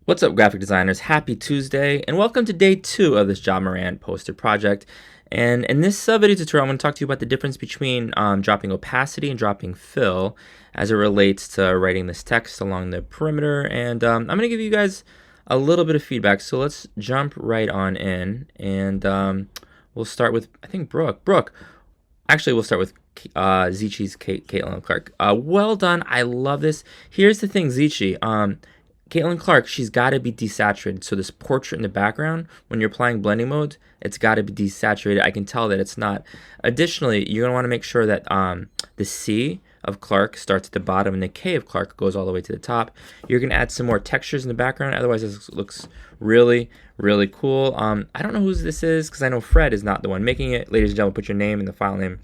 What's up, graphic designers? Happy Tuesday, and welcome to day 2 of this Ja Morant poster project. And in this video tutorial, I'm going to talk to you about the difference between dropping opacity and dropping fill as it relates to writing this text along the perimeter. And I'm going to give you guys a little bit of feedback. So let's jump right on in, and we'll start with, I think, Brooke. Actually, we'll start with Zeechie's Caitlin Clark. Well done. I love this. Here's the thing, Zeechie. Caitlin Clark, she's got to be desaturated. So this portrait in the background, when you're applying blending mode, it's got to be desaturated. I can tell that it's not. Additionally, you're going to want to make sure that the C of Clark starts at the bottom and the K of Clark goes all the way to the top. You're going to add some more textures in the background. Otherwise, this looks really, really cool. I don't know who this is because I know Fred is not the one making it. Ladies and gentlemen, put your name in the file name.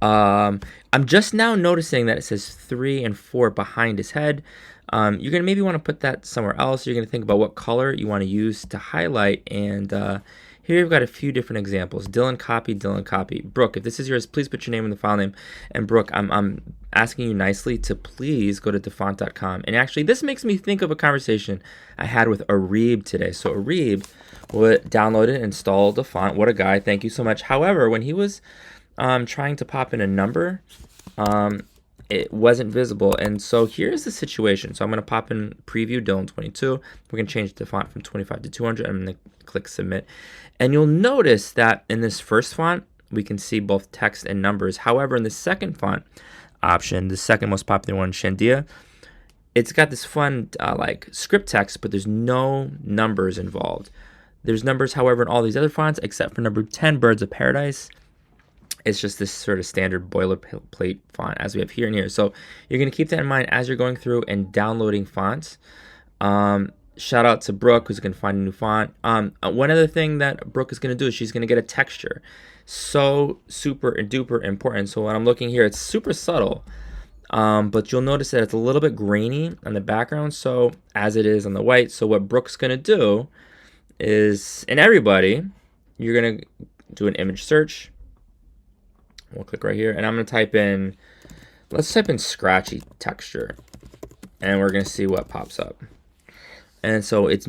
I'm just now noticing that it says 3 and 4 behind his head. You're going to maybe want to put that somewhere else. You're going to think about what color you want to use to highlight. And here you've got a few different examples. Dylan copy, Dylan copy. Brooke, if this is yours, please put your name in the file name. And Brooke, I'm asking you nicely to please go to dafont.com. And actually, this makes me think of a conversation I had with Arib today. So Arib downloaded and installed the font. What a guy. Thank you so much. However, when he was trying to pop in a number, it wasn't visible. And so here's the situation. So I'm going to pop in preview Dylan 22. We're going to change the font from 25 to 200. I'm going to click submit. And you'll notice that in this first font, we can see both text and numbers. However, in the second font option, the second most popular one, Shandia, it's got this fun like script text, but there's no numbers involved. There's numbers, however, in all these other fonts, except for number 10, Birds of Paradise. It's just this sort of standard boilerplate font as we have here and here. So you're going to keep that in mind as you're going through and downloading fonts. Shout out to Brooke, who's going to find a new font. One other thing that Brooke is going to do is she's going to get a texture. So super duper important. So when I'm looking here, it's super subtle. But you'll notice that it's a little bit grainy on the background, so as it is on the white. So what Brooke's going to do is, and everybody, you're going to do an image search. We'll click right here, and I'm going to type in, let's type in scratchy texture, and we're going to see what pops up. And so it's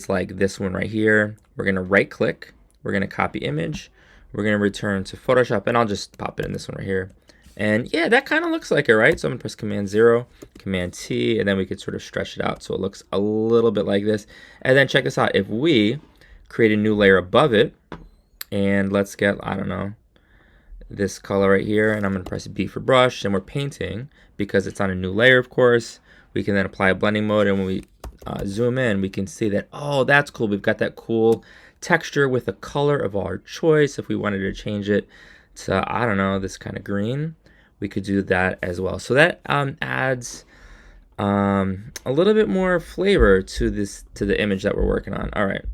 like this one right here. We're going to right click, we're going to copy image, we're going to return to Photoshop, and I'll just pop it in this one right here. And yeah, that kind of looks like it, right? So I'm going to press Command 0, Command T, and then we could sort of stretch it out so it looks a little bit like this. And then check this out. If we create a new layer above it, and let's get, I don't know, this color right here, and I'm going to press B for brush, and we're painting because it's on a new layer, of course. We can then apply a blending mode, and when we zoom in, we can see that, oh, that's cool. We've got that cool texture with a color of our choice. If we wanted to change it to, I don't know, this kind of green, we could do that as well. So that adds a little bit more flavor to the image that we're working on. All right,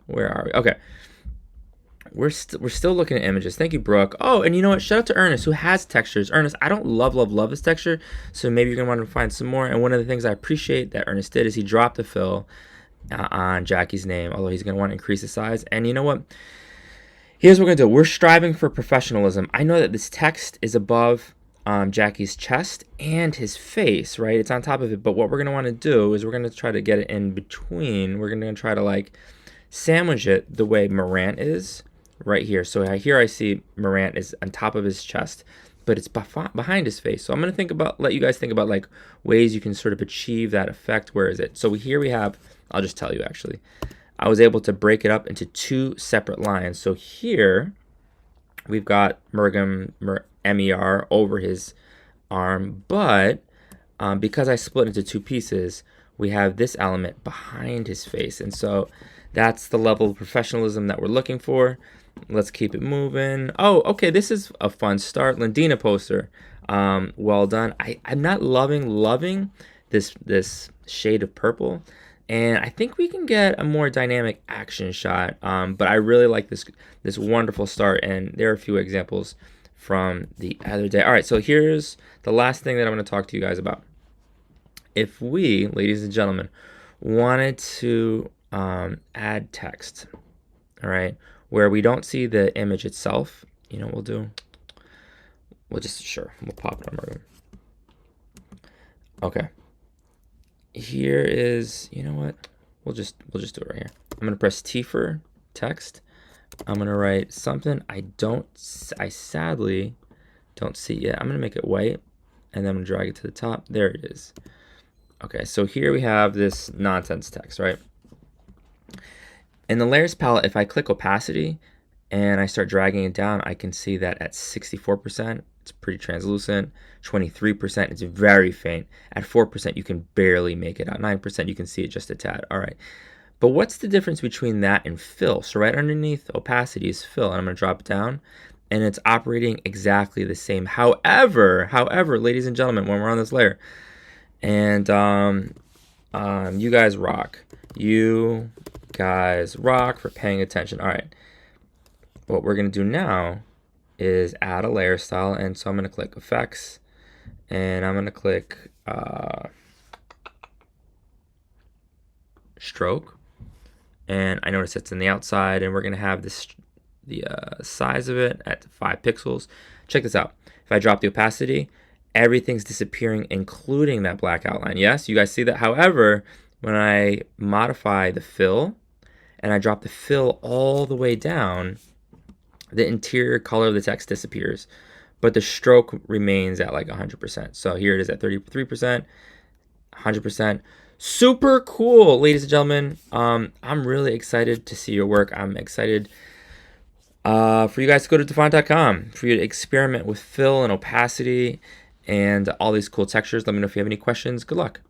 where are we? Okay. We're still looking at images. Thank you, Brooke. Oh, and you know what? Shout out to Ernest, who has textures. Ernest, I don't love this texture, so maybe you're going to want to find some more. And one of the things I appreciate that Ernest did is he dropped the fill on Jackie's name, although he's going to want to increase the size. And you know what? Here's what we're going to do. We're striving for professionalism. I know that this text is above Jackie's chest and his face, right? It's on top of it. But what we're going to want to do is we're going to try to get it in between. We're going to try to like sandwich it the way Morant is. Right here. So here I see Morant is on top of his chest, but it's behind his face. So I'm going to let you guys think about like ways you can sort of achieve that effect. Where is it? So here we have, I'll just tell you actually, I was able to break it up into 2 separate lines. So here we've got MER over his arm, but because I split into 2 pieces, we have this element behind his face. And so that's the level of professionalism that we're looking for. Let's keep it moving. Oh, okay, this is a fun start. Lindina poster. Well done. I'm not loving this shade of purple. And I think we can get a more dynamic action shot. But I really like this wonderful start. And there are a few examples from the other day. All right, so here's the last thing that I'm going to talk to you guys about. If we, ladies and gentlemen, wanted to add text, all right, where we don't see the image itself, you know what we'll pop it on our room. Okay, here is, you know what? We'll just do it right here. I'm gonna press T for text. I'm gonna write something I sadly don't see yet. I'm gonna make it white, and then I'm gonna drag it to the top. There it is. Okay, so here we have this nonsense text, right? In the layers palette, if I click opacity and I start dragging it down, I can see that at 64%, it's pretty translucent. 23%, it's very faint. At 4%, you can barely make it out. 9%, you can see it just a tad. All right. But what's the difference between that and fill? So right underneath opacity is fill, and I'm going to drop it down, and it's operating exactly the same. However, ladies and gentlemen, when we're on this layer, and you guys rock. You guys rock for paying attention. All right. What we're going to do now is add a layer style, and so I'm going to click effects, and I'm going to click stroke, and I notice it's in the outside, and we're going to have this the size of it at 5 pixels. Check this out. If I drop the opacity, everything's disappearing, including that black outline. Yes, you guys see that? However, when I modify the fill and I drop the fill all the way down, the interior color of the text disappears, but the stroke remains at like 100%. So here it is at 33%, 100%. Super cool, ladies and gentlemen. I'm really excited to see your work. I'm excited for you guys to go to dafont.com for you to experiment with fill and opacity and all these cool textures. Let me know if you have any questions. Good luck.